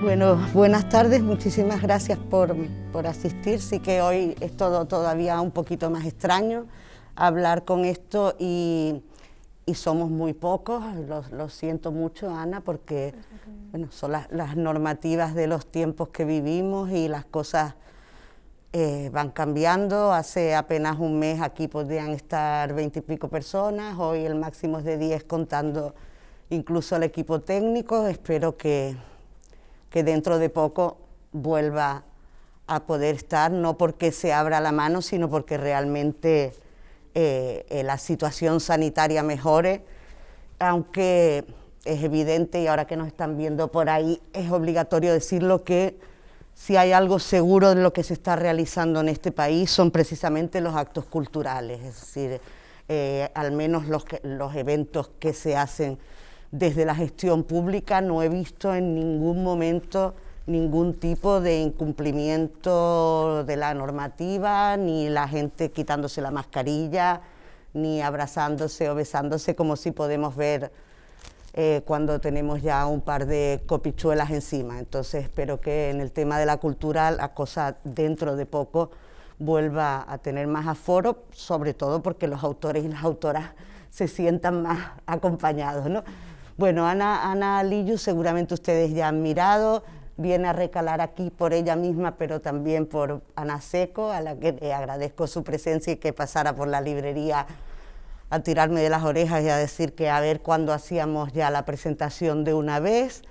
Bueno, buenas tardes, muchísimas gracias por asistir. Sí que hoy es todo todavía un poquito más extraño hablar con esto y somos muy pocos, lo siento mucho, Ana, porque bueno, son las normativas de los tiempos que vivimos y las cosas van cambiando. Hace apenas un mes aquí podían estar 20 y pico personas, hoy el máximo es de 10 contando incluso el equipo técnico. Espero que dentro de poco vuelva a poder estar, no porque se abra la mano, sino porque realmente la situación sanitaria mejore, aunque es evidente, y ahora que nos están viendo por ahí, es obligatorio decirlo, que si hay algo seguro de lo que se está realizando en este país son precisamente los actos culturales, es decir, al menos los eventos que se hacen desde la gestión pública. No he visto en ningún momento ningún tipo de incumplimiento de la normativa, ni la gente quitándose la mascarilla, ni abrazándose o besándose, como sí podemos ver cuando tenemos ya un par de copichuelas encima. Entonces espero que en el tema de la cultura la cosa dentro de poco vuelva a tener más aforo, sobre todo porque los autores y las autoras se sientan más acompañados, ¿no? Bueno, Ana Liyu seguramente ustedes ya han mirado, viene a recalar aquí por ella misma, pero también por Ana Seco, a la que le agradezco su presencia y que pasara por la librería a tirarme de las orejas y a decir que a ver cuándo hacíamos ya la presentación de una vez.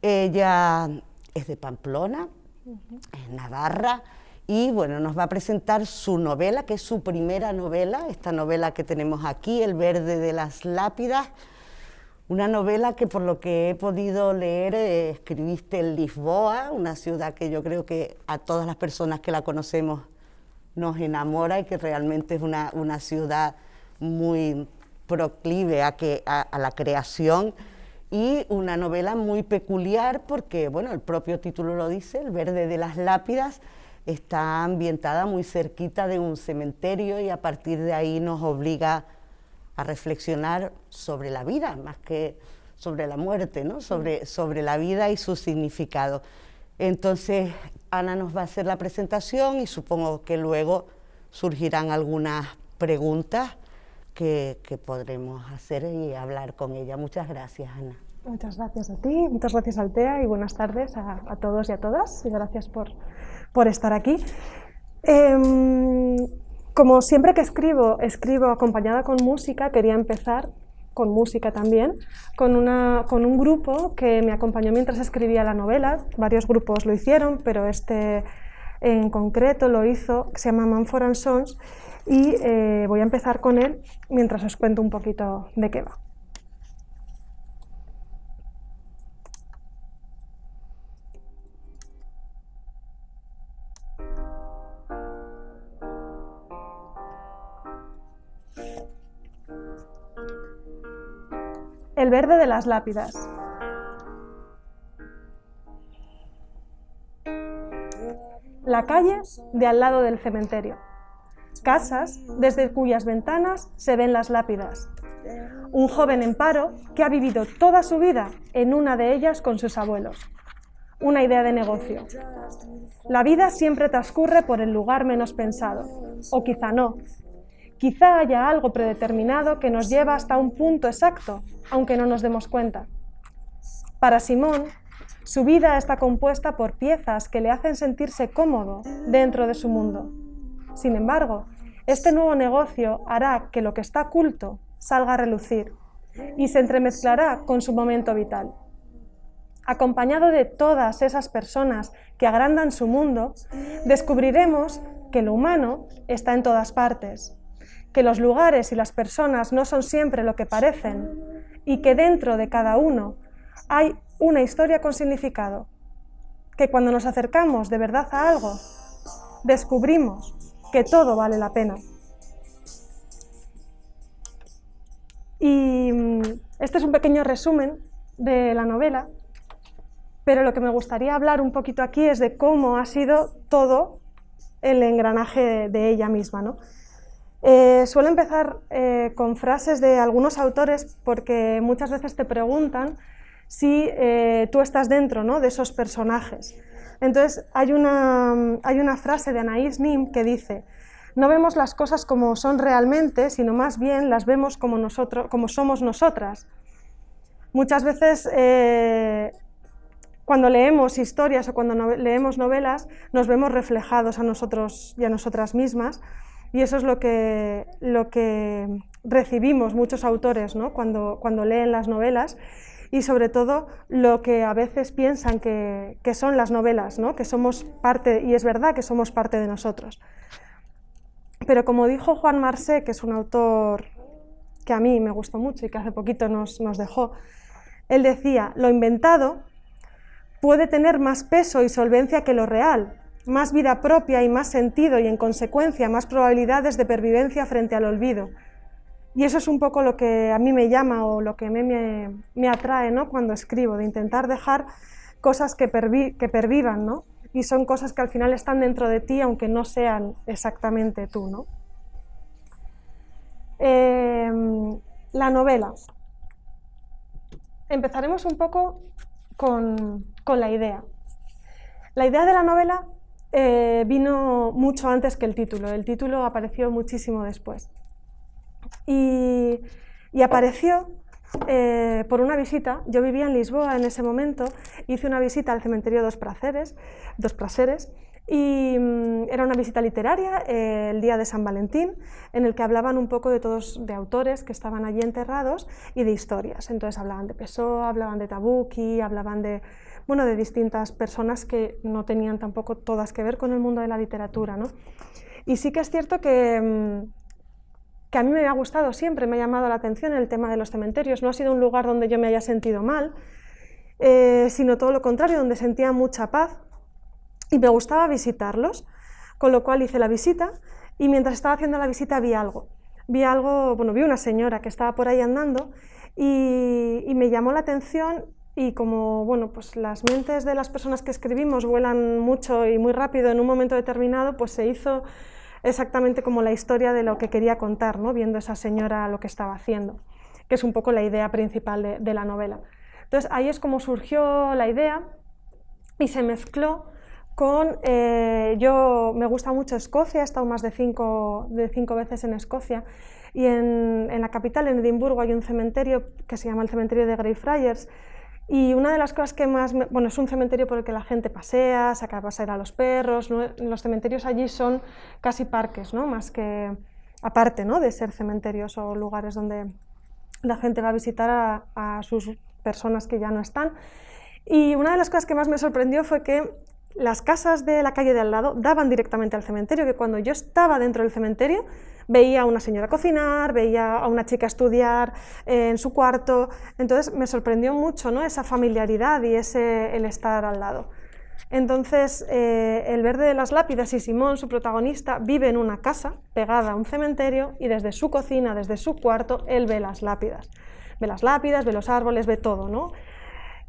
Ella es de Pamplona, es navarra, y bueno, nos va a presentar su novela, que es su primera novela, esta novela que tenemos aquí, El verde de las lápidas. Una novela que, por lo que he podido leer, escribiste en Lisboa, una ciudad que yo creo que a todas las personas que la conocemos nos enamora y que realmente es una ciudad muy proclive a la creación, y una novela muy peculiar porque, bueno, el propio título lo dice, El verde de las lápidas, está ambientada muy cerquita de un cementerio y a partir de ahí nos obliga a reflexionar sobre la vida, más que sobre la muerte, ¿no? Sobre la vida y su significado. Entonces, Ana nos va a hacer la presentación y supongo que luego surgirán algunas preguntas que podremos hacer y hablar con ella. Muchas gracias, Ana. Muchas gracias a ti, muchas gracias, Altea, y buenas tardes a todos y a todas, y gracias por estar aquí. Como siempre que escribo acompañada con música, quería empezar con música también, con un grupo que me acompañó mientras escribía la novela. Varios grupos lo hicieron, pero este en concreto lo hizo, se llama Mumford & Sons, y voy a empezar con él mientras os cuento un poquito de qué va. El verde de las lápidas. La calle de al lado del cementerio. Casas desde cuyas ventanas se ven las lápidas. Un joven en paro que ha vivido toda su vida en una de ellas con sus abuelos. Una idea de negocio. La vida siempre transcurre por el lugar menos pensado, o quizá no. Quizá haya algo predeterminado que nos lleva hasta un punto exacto, aunque no nos demos cuenta. Para Simón, su vida está compuesta por piezas que le hacen sentirse cómodo dentro de su mundo. Sin embargo, este nuevo negocio hará que lo que está oculto salga a relucir y se entremezclará con su momento vital. Acompañado de todas esas personas que agrandan su mundo, descubriremos que lo humano está en todas partes, que los lugares y las personas no son siempre lo que parecen y que dentro de cada uno hay una historia con significado, que cuando nos acercamos de verdad a algo, descubrimos que todo vale la pena. Y este es un pequeño resumen de la novela, pero lo que me gustaría hablar un poquito aquí es de cómo ha sido todo el engranaje de ella misma, ¿no? Suelo empezar con frases de algunos autores porque muchas veces te preguntan si tú estás dentro, ¿no?, de esos personajes. Entonces hay una frase de Anaïs Nin que dice: no vemos las cosas como son realmente, sino más bien las vemos como somos nosotras. Muchas veces cuando leemos historias o cuando leemos novelas nos vemos reflejados a nosotros y a nosotras mismas, y eso es lo que recibimos muchos autores, ¿no?, cuando leen las novelas, y sobre todo lo que a veces piensan que son las novelas, ¿no?, que somos parte, y es verdad que somos parte de nosotros. Pero como dijo Juan Marsé, que es un autor que a mí me gustó mucho y que hace poquito nos dejó, él decía: lo inventado puede tener más peso y solvencia que lo real, más vida propia y más sentido, y en consecuencia más probabilidades de pervivencia frente al olvido. Y eso es un poco lo que a mí me llama, o lo que me atrae, ¿no?, cuando escribo, de intentar dejar cosas que pervivan, ¿no?, y son cosas que al final están dentro de ti, aunque no sean exactamente tú, ¿no? La novela. Empezaremos un poco con la idea. La idea de la novela vino mucho antes que el título apareció muchísimo después. Y apareció por una visita. Yo vivía en Lisboa en ese momento, hice una visita al cementerio dos Prazeres, y era una visita literaria el día de San Valentín, en el que hablaban un poco de autores que estaban allí enterrados y de historias. Entonces hablaban de Pessoa, hablaban de Tabucchi, hablaban de distintas personas que no tenían tampoco todas que ver con el mundo de la literatura, ¿no? Y sí que es cierto que a mí me ha gustado siempre, me ha llamado la atención el tema de los cementerios. No ha sido un lugar donde yo me haya sentido mal, sino todo lo contrario, donde sentía mucha paz, y me gustaba visitarlos, con lo cual hice la visita, y mientras estaba haciendo la visita vi una señora que estaba por ahí andando, y me llamó la atención. Y como pues las mentes de las personas que escribimos vuelan mucho y muy rápido en un momento determinado, pues se hizo exactamente como la historia de lo que quería contar, ¿no?, viendo esa señora lo que estaba haciendo, que es un poco la idea principal de la novela. Entonces ahí es como surgió la idea, y se mezcló con... yo me gusta mucho Escocia, he estado más de cinco veces en Escocia, y en la capital, en Edimburgo, hay un cementerio que se llama el cementerio de Greyfriars. Y una de las cosas que más... es un cementerio por el que la gente pasea, saca a pasear a los perros, ¿no? Los cementerios allí son casi parques, ¿no?, más que... aparte, ¿no?, de ser cementerios o lugares donde la gente va a visitar a sus personas que ya no están. Y una de las cosas que más me sorprendió fue que las casas de la calle de al lado daban directamente al cementerio, que cuando yo estaba dentro del cementerio veía a una señora cocinar, veía a una chica estudiar en su cuarto. Entonces me sorprendió mucho, ¿no?, esa familiaridad y el estar al lado. Entonces el Verde de las Lápidas y Simón, su protagonista, vive en una casa pegada a un cementerio, y desde su cocina, desde su cuarto, él ve las lápidas, ve los árboles, ve todo, ¿no?,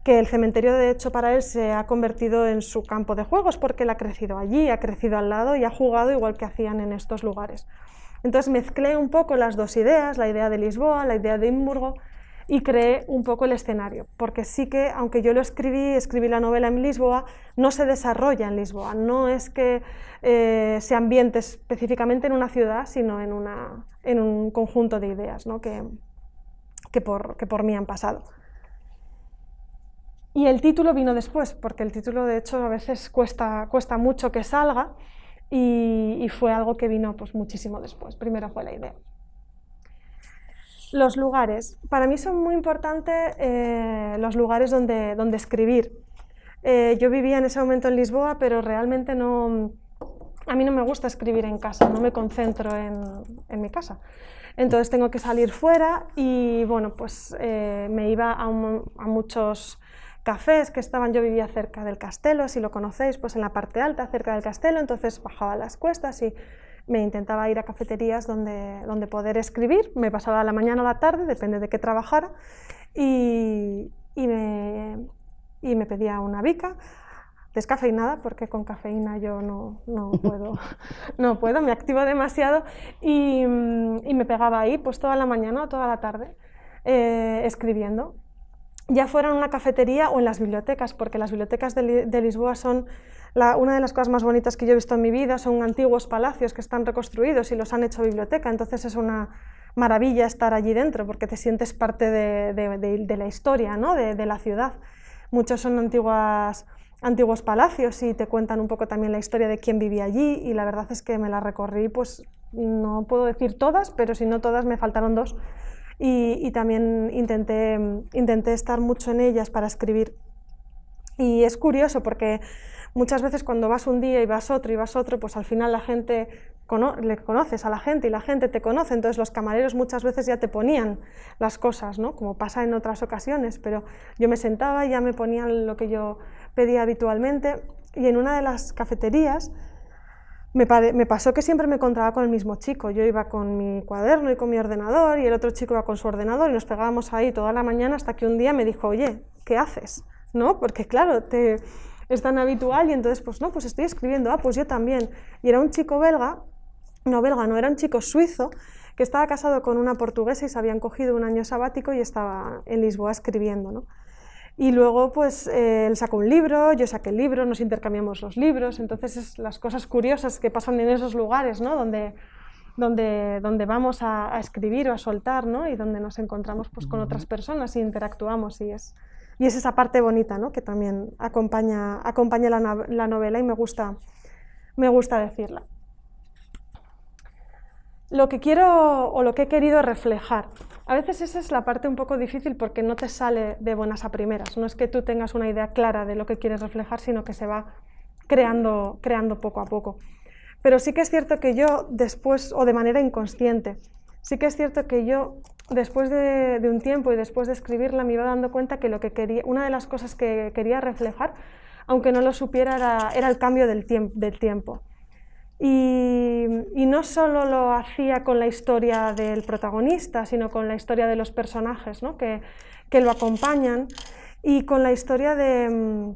que el cementerio de hecho para él se ha convertido en su campo de juegos, porque él ha crecido allí, ha crecido al lado y ha jugado igual que hacían en estos lugares. Entonces mezclé un poco las dos ideas, la idea de Lisboa, la idea de Edimburgo, y creé un poco el escenario, porque sí que, aunque yo escribí la novela en Lisboa, no se desarrolla en Lisboa, no es que se ambiente específicamente en una ciudad, sino en un conjunto de ideas, ¿no?, que por mí han pasado. Y el título vino después, porque el título de hecho a veces cuesta mucho que salga, y fue algo que vino pues muchísimo después. Primero fue la idea. Los lugares. Para mí son muy importantes los lugares donde escribir. Yo vivía en ese momento en Lisboa, pero realmente a mí no me gusta escribir en casa, no me concentro en mi casa. Entonces tengo que salir fuera, y pues me iba a muchos cafés que estaban. Yo vivía cerca del castelo, si lo conocéis, pues en la parte alta, cerca del castelo. Entonces bajaba las cuestas y me intentaba ir a cafeterías donde poder escribir. Me pasaba la mañana o la tarde, depende de qué trabajara, y me pedía una bica descafeinada, porque con cafeína yo no puedo, me activo demasiado, y me pegaba ahí pues toda la mañana o toda la tarde escribiendo. ya fuera en una cafetería o en las bibliotecas, porque las bibliotecas de Lisboa son una de las cosas más bonitas que yo he visto en mi vida. Son antiguos palacios que están reconstruidos y los han hecho biblioteca, entonces es una maravilla estar allí dentro porque te sientes parte de la historia, ¿no? de la ciudad. Muchos son antiguos palacios y te cuentan un poco también la historia de quién vivía allí, y la verdad es que me la recorrí, pues no puedo decir todas, pero si no todas me faltaron 2, y también intenté estar mucho en ellas para escribir. Y es curioso porque muchas veces cuando vas un día y vas otro, pues al final la gente le conoces a la gente y la gente te conoce, entonces los camareros muchas veces ya te ponían las cosas, ¿no? Como pasa en otras ocasiones, pero yo me sentaba y ya me ponían lo que yo pedía habitualmente, y en una de las cafeterías me pasó que siempre me encontraba con el mismo chico. Yo iba con mi cuaderno y con mi ordenador, y el otro chico iba con su ordenador, y nos pegábamos ahí toda la mañana hasta que un día me dijo: oye, ¿qué haces? ¿No? Porque claro, es tan habitual, y entonces pues no, pues estoy escribiendo. Ah, pues yo también. Y era un chico belga, no, era un chico suizo que estaba casado con una portuguesa y se habían cogido un año sabático y estaba en Lisboa escribiendo, ¿no? Y luego pues él sacó un libro, yo saqué el libro, nos intercambiamos los libros. Entonces es las cosas curiosas que pasan en esos lugares, ¿no? donde vamos a escribir o a soltar, ¿no? Y donde nos encontramos pues con otras personas y interactuamos, y es esa parte bonita, ¿no? Que también acompaña la novela, y me gusta decirla. Lo que quiero o lo que he querido reflejar. A veces esa es la parte un poco difícil porque no te sale de buenas a primeras. No es que tú tengas una idea clara de lo que quieres reflejar, sino que se va creando poco a poco. Pero sí que es cierto que yo después, o de manera inconsciente, sí que es cierto que yo después de un tiempo y después de escribirla me iba dando cuenta que una de las cosas que quería reflejar, aunque no lo supiera, era el cambio del tiempo. Y no solo lo hacía con la historia del protagonista, sino con la historia de los personajes, ¿no? que lo acompañan, y con la historia de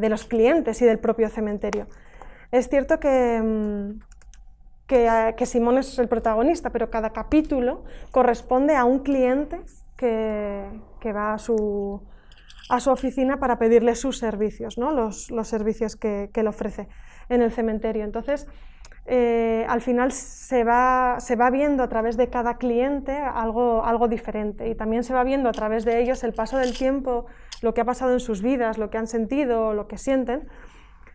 los clientes y del propio cementerio. Es cierto que Simón es el protagonista, pero cada capítulo corresponde a un cliente que va a su oficina para pedirle sus servicios, ¿no? los servicios que le ofrece en el cementerio. Entonces, al final se va viendo a través de cada cliente algo diferente, y también se va viendo a través de ellos el paso del tiempo, lo que ha pasado en sus vidas, lo que han sentido, lo que sienten.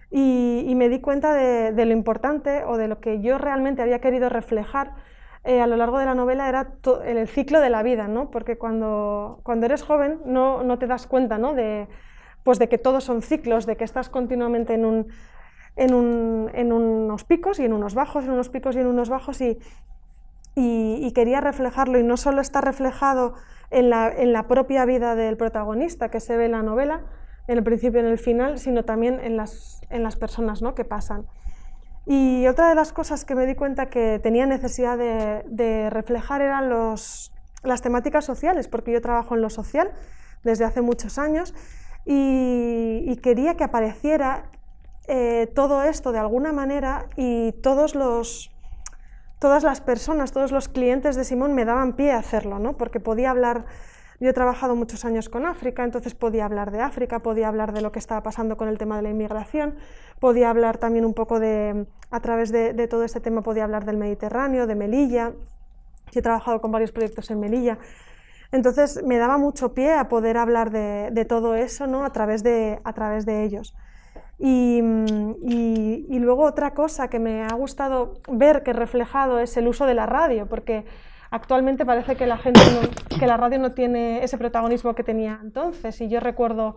Y me di cuenta de lo importante, o de lo que yo realmente había querido reflejar a lo largo de la novela, era el ciclo de la vida, ¿no? Porque cuando eres joven no te das cuenta, ¿no? de que todos son ciclos, de que estás continuamente en unos picos y en unos bajos, en unos picos y en unos bajos, y quería reflejarlo, y no solo está reflejado en la propia vida del protagonista que se ve en la novela, en el principio y en el final, sino también en las personas, ¿no? que pasan. Y otra de las cosas que me di cuenta que tenía necesidad de reflejar eran las temáticas sociales, porque yo trabajo en lo social desde hace muchos años, y quería que apareciera todo esto de alguna manera, y todas las personas, todos los clientes de Simón me daban pie a hacerlo, ¿no? Porque podía hablar. Yo he trabajado muchos años con África, entonces podía hablar de África, podía hablar de lo que estaba pasando con el tema de la inmigración, podía hablar también un poco a través de todo este tema, podía hablar del Mediterráneo, de Melilla. Yo he trabajado con varios proyectos en Melilla. Entonces me daba mucho pie a poder hablar de todo eso, ¿no? a través de ellos. Y luego otra cosa que me ha gustado ver que reflejado es el uso de la radio, porque actualmente parece que que la radio no tiene ese protagonismo que tenía entonces, y yo recuerdo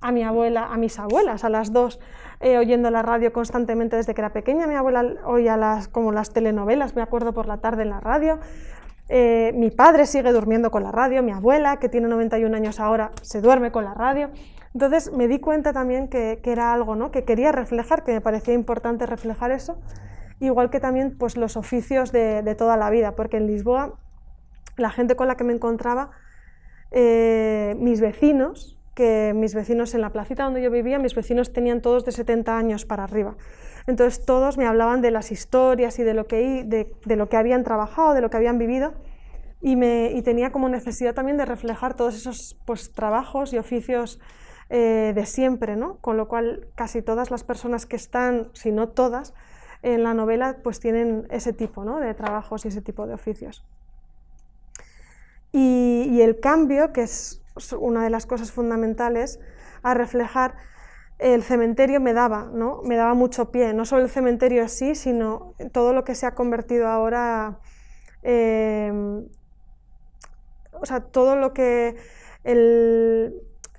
a mis abuelas, a las dos, oyendo la radio constantemente desde que era pequeña. Mi abuela oía como las telenovelas, me acuerdo, por la tarde en la radio. Mi padre sigue durmiendo con la radio, mi abuela, que tiene 91 años ahora, se duerme con la radio. Entonces me di cuenta también que era algo, ¿no? que quería reflejar, que me parecía importante reflejar eso. Igual que también pues, los oficios de toda la vida, porque en Lisboa la gente con la que me encontraba, mis vecinos en la placita donde yo vivía, mis vecinos tenían todos de 70 años para arriba. Entonces todos me hablaban de las historias y de lo que habían trabajado, de lo que habían vivido, y tenía como necesidad también de reflejar todos esos pues, trabajos y oficios de siempre, ¿no? Con lo cual casi todas las personas que están, si no todas, en la novela pues tienen ese tipo, ¿no? de trabajos y ese tipo de oficios. Y el cambio, que es una de las cosas fundamentales a reflejar, el cementerio me daba, ¿no? Me daba mucho pie, no solo el cementerio así, sino todo lo que se ha convertido ahora, o sea, todo lo que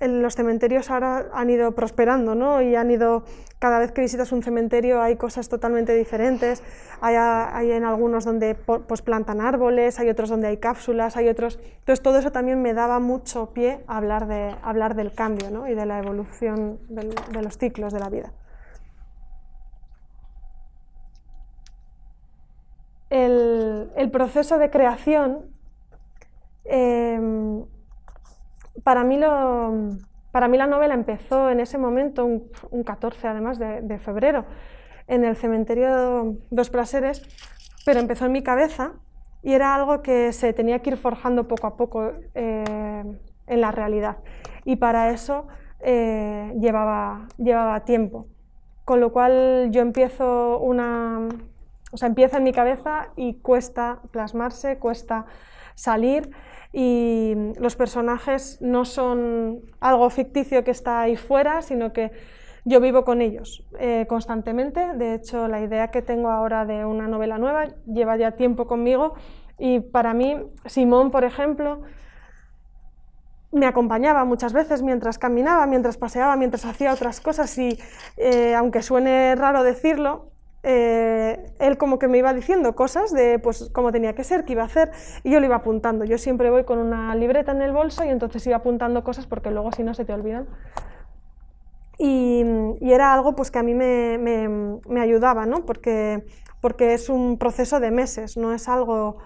los cementerios ahora han ido prosperando, ¿no? Y han ido, cada vez que visitas un cementerio hay cosas totalmente diferentes, hay en algunos donde pues, plantan árboles, hay otros donde hay cápsulas, hay otros... Entonces todo eso también me daba mucho pie a hablar del cambio, ¿no? Y de la evolución de los ciclos de la vida. El proceso de creación, para mí la novela empezó en ese momento, un 14 además de febrero, en el cementerio Dos Praseres, pero empezó en mi cabeza y era algo que se tenía que ir forjando poco a poco en la realidad. Y para eso llevaba tiempo. Con lo cual yo empieza en mi cabeza y cuesta plasmarse, cuesta salir, y los personajes no son algo ficticio que está ahí fuera, sino que yo vivo con ellos constantemente. De hecho, la idea que tengo ahora de una novela nueva lleva ya tiempo conmigo, y para mí Simón, por ejemplo, me acompañaba muchas veces mientras caminaba, mientras paseaba, mientras hacía otras cosas, y aunque suene raro decirlo, él como que me iba diciendo cosas de pues cómo tenía que ser, qué iba a hacer, y yo lo iba apuntando. Yo siempre voy con una libreta en el bolso y entonces iba apuntando cosas porque luego si no se te olvidan. Y era algo pues que a mí me ayudaba, ¿no? Porque es un proceso de meses, no es algo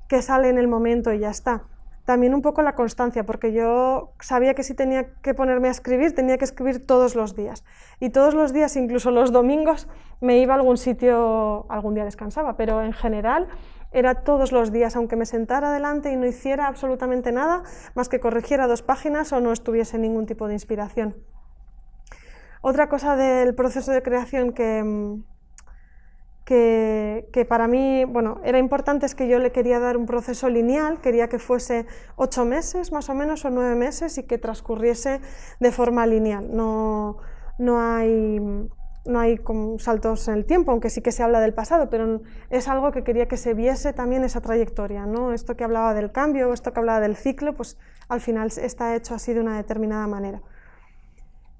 que sale en el momento y ya está. También un poco la constancia, porque yo sabía que si tenía que ponerme a escribir, tenía que escribir todos los días. Y todos los días, incluso los domingos, me iba a algún sitio, algún día descansaba, pero en general era todos los días, aunque me sentara delante y no hiciera absolutamente nada, más que corrigiera 2 páginas o no estuviese ningún tipo de inspiración. Otra cosa del proceso de creación que para mí, bueno, era importante, es que yo le quería dar un proceso lineal, quería que fuese 8 meses más o menos o 9 meses y que transcurriese de forma lineal. No hay como saltos en el tiempo, aunque sí que se habla del pasado, pero es algo que quería que se viese también esa trayectoria, ¿no? Esto que hablaba del cambio, esto que hablaba del ciclo, pues al final está hecho así de una determinada manera.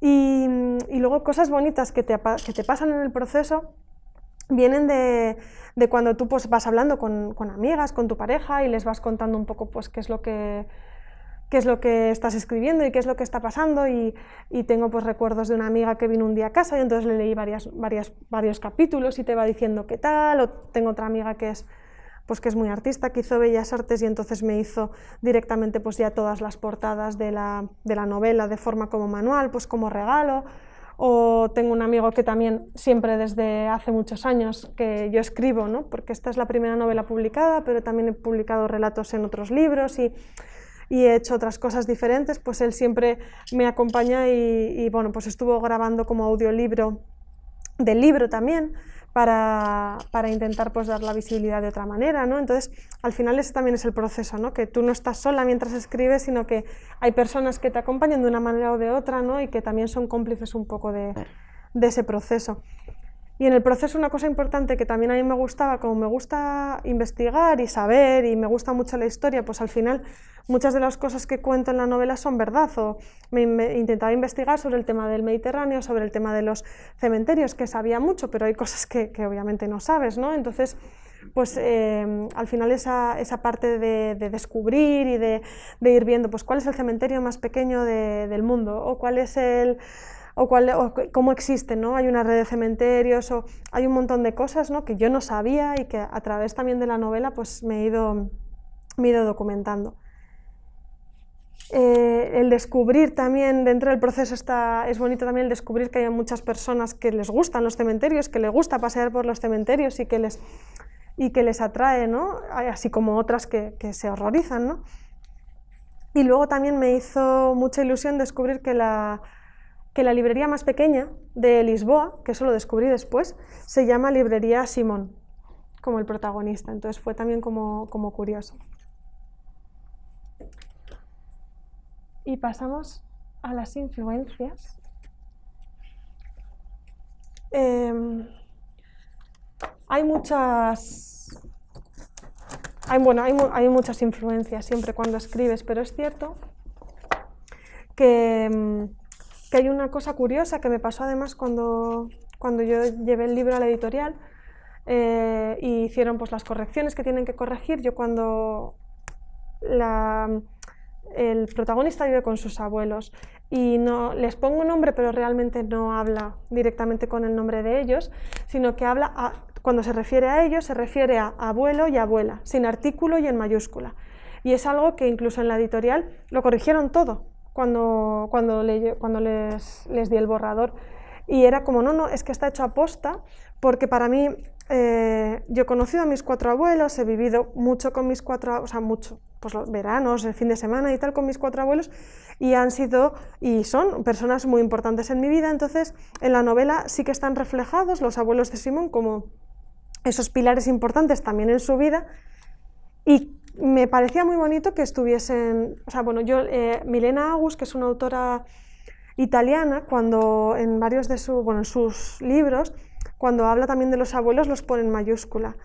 Y luego cosas bonitas que te pasan en el proceso vienen de cuando tú pues, vas hablando con amigas, con tu pareja, y les vas contando un poco pues, qué es lo que estás escribiendo y qué es lo que está pasando, y tengo pues, recuerdos de una amiga que vino un día a casa y entonces le leí varios capítulos y te va diciendo qué tal, o tengo otra amiga que es muy artista, que hizo Bellas Artes y entonces me hizo directamente pues, ya todas las portadas de la novela de forma como manual, pues como regalo. O tengo un amigo que también siempre desde hace muchos años que yo escribo, ¿no? Porque esta es la primera novela publicada, pero también he publicado relatos en otros libros y he hecho otras cosas diferentes, pues él siempre me acompaña y bueno, pues estuvo grabando como audiolibro del libro también para intentar pues dar la visibilidad de otra manera, ¿no? Entonces al final ese también es el proceso, ¿no? Que tú no estás sola mientras escribes, sino que hay personas que te acompañan de una manera o de otra, ¿no? Y que también son cómplices un poco de ese proceso. Y en el proceso una cosa importante que también a mí me gustaba, como me gusta investigar y saber y me gusta mucho la historia, pues al final muchas de las cosas que cuento en la novela son verdad, o me intentaba investigar sobre el tema del Mediterráneo, sobre el tema de los cementerios, que sabía mucho, pero hay cosas que obviamente no sabes, ¿no? Entonces, pues al final esa parte de descubrir y de ir viendo pues cuál es el cementerio más pequeño del mundo, o cuál es o cómo existe, ¿no? Hay una red de cementerios, o hay un montón de cosas, ¿no? Que yo no sabía y que a través también de la novela pues me he ido documentando. El descubrir también dentro del proceso es bonito también el descubrir que hay muchas personas que les gustan los cementerios, que les gusta pasear por los cementerios y que y que les atrae, ¿no? Así como otras que se horrorizan, ¿no? Y luego también me hizo mucha ilusión descubrir que la librería más pequeña de Lisboa, que eso lo descubrí después, se llama Librería Simón, como el protagonista. Entonces fue también como curioso. Y pasamos a las influencias. Hay muchas influencias siempre cuando escribes, pero es cierto que hay una cosa curiosa que me pasó además cuando yo llevé el libro a la editorial y hicieron pues las correcciones que tienen que corregir. Yo cuando el protagonista vive con sus abuelos y no les pongo un nombre, pero realmente no habla directamente con el nombre de ellos, sino que cuando se refiere a ellos, se refiere a abuelo y abuela, sin artículo y en mayúscula. Y es algo que incluso en la editorial lo corrigieron todo cuando les di el borrador. Y era como, no, es que está hecho a posta, porque para mí, yo he conocido a mis 4 abuelos, he vivido mucho con mis 4, o sea, mucho, pues los veranos, el fin de semana y tal con mis 4 abuelos, y han sido y son personas muy importantes en mi vida. Entonces en la novela sí que están reflejados los abuelos de Simón como esos pilares importantes también en su vida, y me parecía muy bonito que estuviesen, o sea, bueno, Milena Agus, que es una autora italiana, cuando en varios de en sus libros, cuando habla también de los abuelos, los pone en mayúscula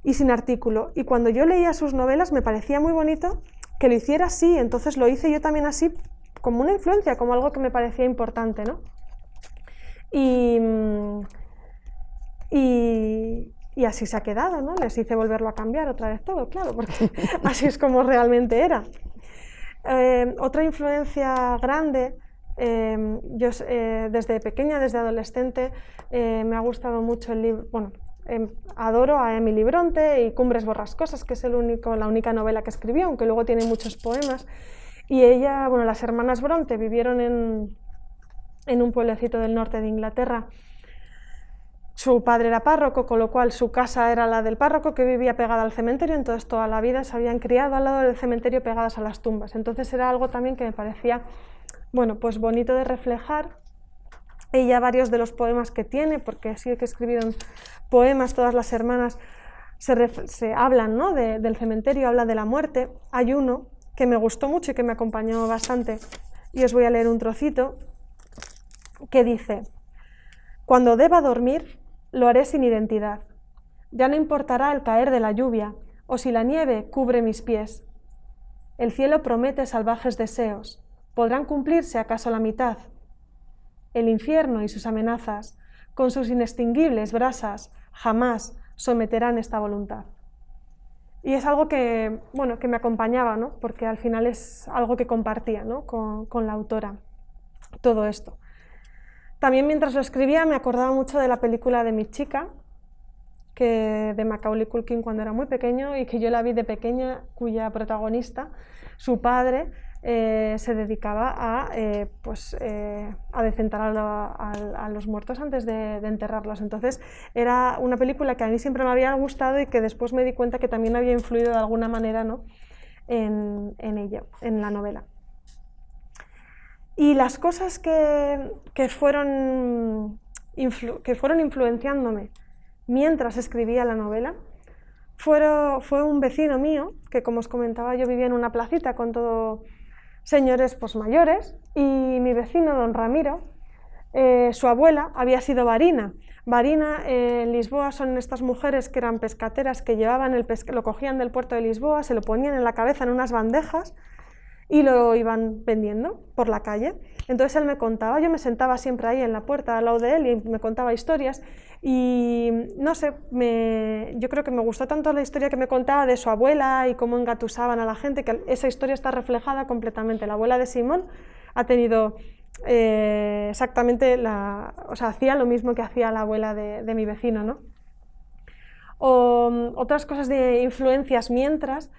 y sin artículo. Y cuando yo leía sus novelas me parecía muy bonito que lo hiciera así, entonces lo hice yo también así, como una influencia, como algo que me parecía importante, ¿no? Y así se ha quedado, ¿no? Les hice volverlo a cambiar otra vez todo, claro, porque así es como realmente era. Otra influencia grande, yo desde pequeña, desde adolescente, me ha gustado mucho el libro, bueno, adoro a Emily Bronte y Cumbres Borrascosas, que es la única novela que escribió, aunque luego tiene muchos poemas. Y ella, bueno, las hermanas Bronte vivieron en un pueblecito del norte de Inglaterra. Su padre era párroco, con lo cual su casa era la del párroco, que vivía pegada al cementerio, entonces toda la vida se habían criado al lado del cementerio pegadas a las tumbas. Entonces era algo también que me parecía, bueno, pues bonito de reflejar. Ella, varios de los poemas que tiene, porque sí que escribieron poemas, todas las hermanas se hablan, ¿no?, del cementerio, habla de la muerte. Hay uno que me gustó mucho y que me acompañó bastante, y os voy a leer un trocito, que dice: cuando deba dormir, lo haré sin identidad. Ya no importará el caer de la lluvia, o si la nieve cubre mis pies. El cielo promete salvajes deseos, ¿podrán cumplirse acaso la mitad? El infierno y sus amenazas, con sus inextinguibles brasas, jamás someterán esta voluntad. Y es algo que, bueno, que me acompañaba, ¿no?, porque al final es algo que compartía, ¿no?, con la autora, todo esto. También mientras lo escribía me acordaba mucho de la película de Mi chica, de Macaulay Culkin, cuando era muy pequeño, y que yo la vi de pequeña, cuya protagonista, su padre, se dedicaba a decentar a los muertos antes de enterrarlos. Entonces era una película que a mí siempre me había gustado y que después me di cuenta que también había influido de alguna manera, ¿no?, en ello, en la novela. Y las cosas que fueron influenciándome mientras escribía la novela fue un vecino mío, que como os comentaba, yo vivía en una placita con todos señores pues mayores, y mi vecino, don Ramiro, su abuela había sido barina. Barina en Lisboa son estas mujeres que eran pescateras, que llevaban lo cogían del puerto de Lisboa, se lo ponían en la cabeza en unas bandejas y lo iban vendiendo por la calle. Entonces él me contaba, yo me sentaba siempre ahí en la puerta al lado de él y me contaba historias, y no sé, yo creo que me gustó tanto la historia que me contaba de su abuela y cómo engatusaban a la gente, que esa historia está reflejada completamente. La abuela de Simón ha tenido exactamente o sea, hacía lo mismo que hacía la abuela de mi vecino, ¿no? Otras cosas de influencias mientras,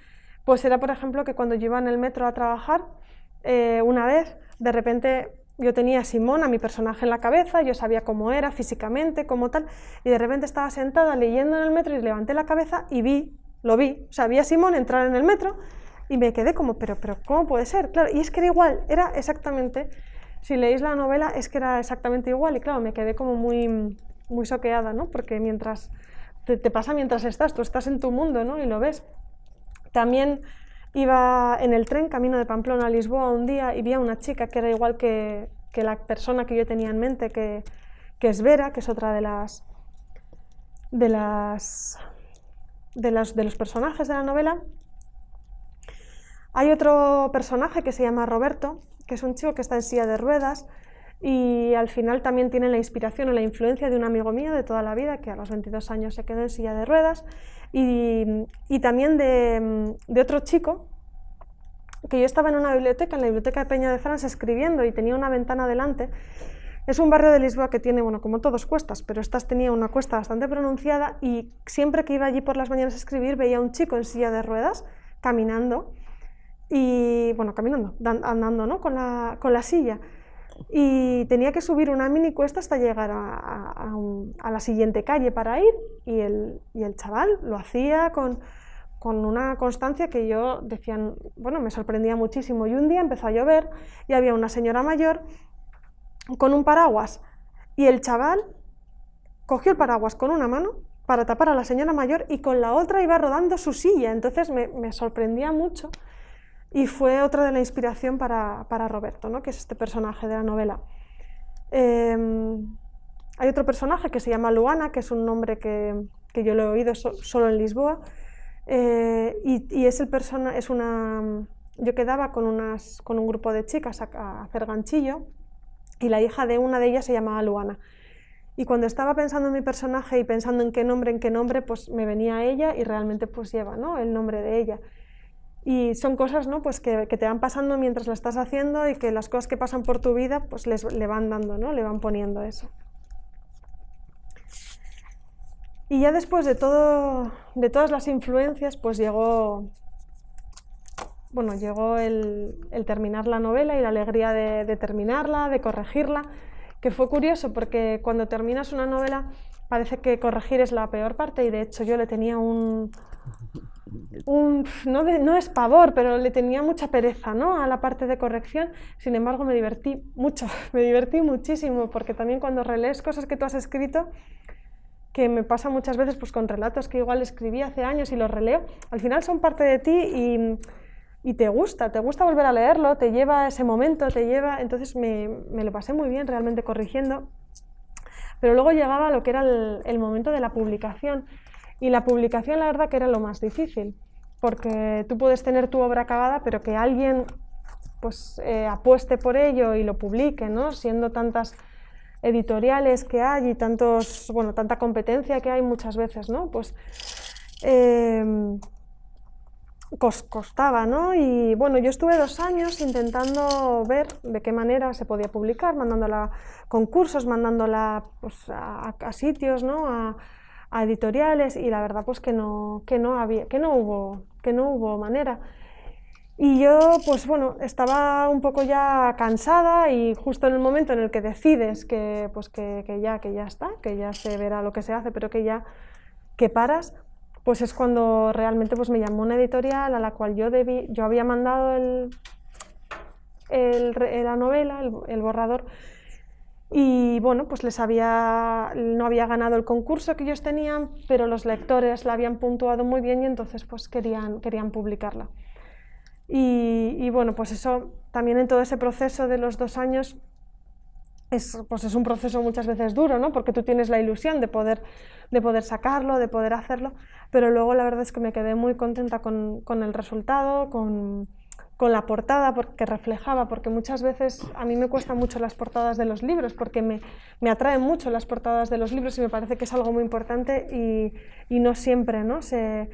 pues era, por ejemplo, que cuando yo iba en el metro a trabajar, una vez, de repente, Yo tenía a Simón, a mi personaje en la cabeza, yo sabía cómo era físicamente, cómo tal, y de repente estaba sentada leyendo en el metro y levanté la cabeza y lo vi, o sea, vi a Simón entrar en el metro y me quedé como, pero ¿cómo puede ser? Claro, y es que era igual, era exactamente, si leéis la novela, es que era exactamente igual, y claro, me quedé como muy choqueada, ¿no? Porque mientras, te pasa mientras tú estás en tu mundo, ¿no? Y lo ves. También iba en el tren camino de Pamplona a Lisboa un día y vi a una chica que era igual que la persona que yo tenía en mente, que es Vera, que es otra de los personajes de la novela. Hay otro personaje que se llama Roberto, que es un chico que está en silla de ruedas y al final también tiene la inspiración o la influencia de un amigo mío de toda la vida, que a los 22 años se quedó en silla de ruedas, y también de otro chico, que yo estaba en una biblioteca, en la biblioteca de Peña de Francia, escribiendo y tenía una ventana delante. Es un barrio de Lisboa que tiene, bueno, como todos, cuestas, pero esta tenía una cuesta bastante pronunciada y siempre que iba allí por las mañanas a escribir veía a un chico en silla de ruedas caminando, y bueno, andando, ¿no? con la silla, y tenía que subir una mini cuesta hasta llegar a la siguiente calle para ir, y el chaval lo hacía con una constancia que yo decía, bueno, me sorprendía muchísimo. Y un día empezó a llover y había una señora mayor con un paraguas y el chaval cogió el paraguas con una mano para tapar a la señora mayor y con la otra iba rodando su silla. Entonces me sorprendía mucho y fue otra de la inspiración para Roberto, ¿no? Que es este personaje de la novela. Hay otro personaje que se llama Luana, que es un nombre que yo lo he oído solo en Lisboa. Y yo quedaba con un grupo de chicas a hacer ganchillo y la hija de una de ellas se llamaba Luana. Y cuando estaba pensando en mi personaje y pensando en qué nombre, pues me venía ella y realmente pues lleva, ¿no? el nombre de ella. Y son cosas, ¿no? pues que te van pasando mientras la estás haciendo y que las cosas que pasan por tu vida pues le van dando, ¿no? Le van poniendo eso. Y ya después de todas las influencias, pues llegó el terminar la novela y la alegría de terminarla, de corregirla, que fue curioso porque cuando terminas una novela parece que corregir es la peor parte, y de hecho yo le tenía no es pavor, pero le tenía mucha pereza, ¿no? a la parte de corrección. Sin embargo, me divertí mucho, me divertí muchísimo, porque también cuando relees cosas que tú has escrito, que me pasa muchas veces pues con relatos que igual escribí hace años y los releo, al final son parte de ti y te gusta volver a leerlo, te lleva a ese momento, entonces me lo pasé muy bien realmente corrigiendo. Pero luego llegaba lo que era el momento de la publicación, y la publicación la verdad que era lo más difícil, porque tú puedes tener tu obra acabada, pero que alguien pues apueste por ello y lo publique, ¿no? Siendo tantas editoriales que hay y tanta competencia que hay muchas veces, ¿no? Pues costaba, ¿no? Y bueno, yo estuve 2 años intentando ver de qué manera se podía publicar, mandándola a concursos, mandándola pues, a sitios, ¿no? a editoriales, y la verdad pues que no hubo manera. Y yo, pues bueno, estaba un poco ya cansada, y justo en el momento en el que decides que ya está, que ya se verá lo que se hace, pero que paras, pues es cuando realmente pues me llamó una editorial a la cual yo había mandado la novela, el borrador, y bueno, pues no había ganado el concurso que ellos tenían, pero los lectores la habían puntuado muy bien y entonces pues querían publicarla. Y bueno, pues eso también en todo ese proceso de los 2 años es un proceso muchas veces duro, ¿no? Porque tú tienes la ilusión de poder sacarlo, de poder hacerlo, pero luego la verdad es que me quedé muy contenta con el resultado, con la portada, porque reflejaba, porque muchas veces a mí me cuestan mucho las portadas de los libros, porque me atraen mucho las portadas de los libros y me parece que es algo muy importante y no siempre, ¿no? se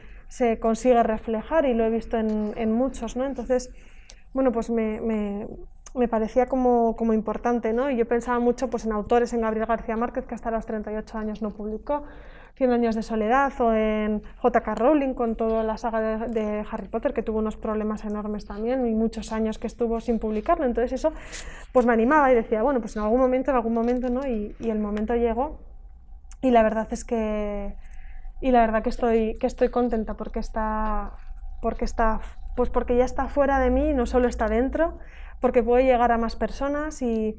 consigue reflejar, y lo he visto en muchos, ¿no? Entonces, bueno, pues me parecía como importante, ¿no? Y yo pensaba mucho pues en autores, en Gabriel García Márquez, que hasta los 38 años no publicó, 100 años de soledad, o en J.K. Rowling con toda la saga de Harry Potter, que tuvo unos problemas enormes también y muchos años que estuvo sin publicarlo. Entonces eso pues me animaba y decía, bueno, pues en algún momento, ¿no? Y el momento llegó, y la verdad es que estoy contenta porque ya está fuera de mí, no solo está dentro, porque puede llegar a más personas y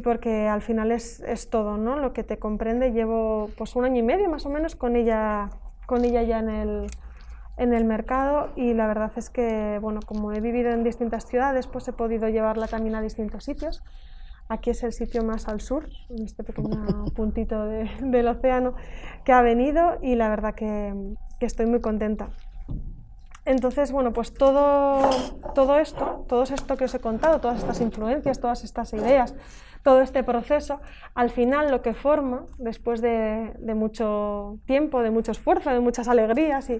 porque al final es todo, ¿no? Lo que te comprende. Llevo pues 1 año y medio más o menos con ella ya en el mercado, y la verdad es que, bueno, como he vivido en distintas ciudades, pues he podido llevarla también a distintos sitios. Aquí es el sitio más al sur, en este pequeño puntito del océano que ha venido, y la verdad que estoy muy contenta. Entonces, bueno, pues todo esto que os he contado, todas estas influencias, todas estas ideas, todo este proceso, al final lo que forma, después de mucho tiempo, de mucho esfuerzo, de muchas alegrías,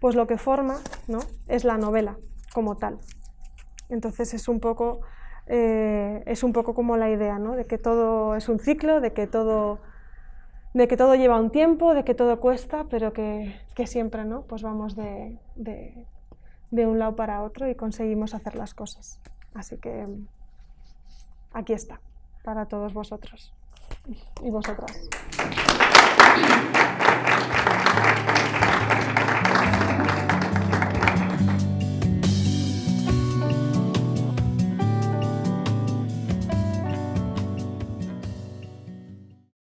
pues lo que forma, ¿no?, es la novela como tal. Entonces es un poco como la idea, ¿no?, de que todo es un ciclo, de que todo lleva un tiempo, de que todo cuesta, pero que siempre, ¿no?, pues vamos de un lado para otro y conseguimos hacer las cosas. Así que aquí está, para todos vosotros y vosotras.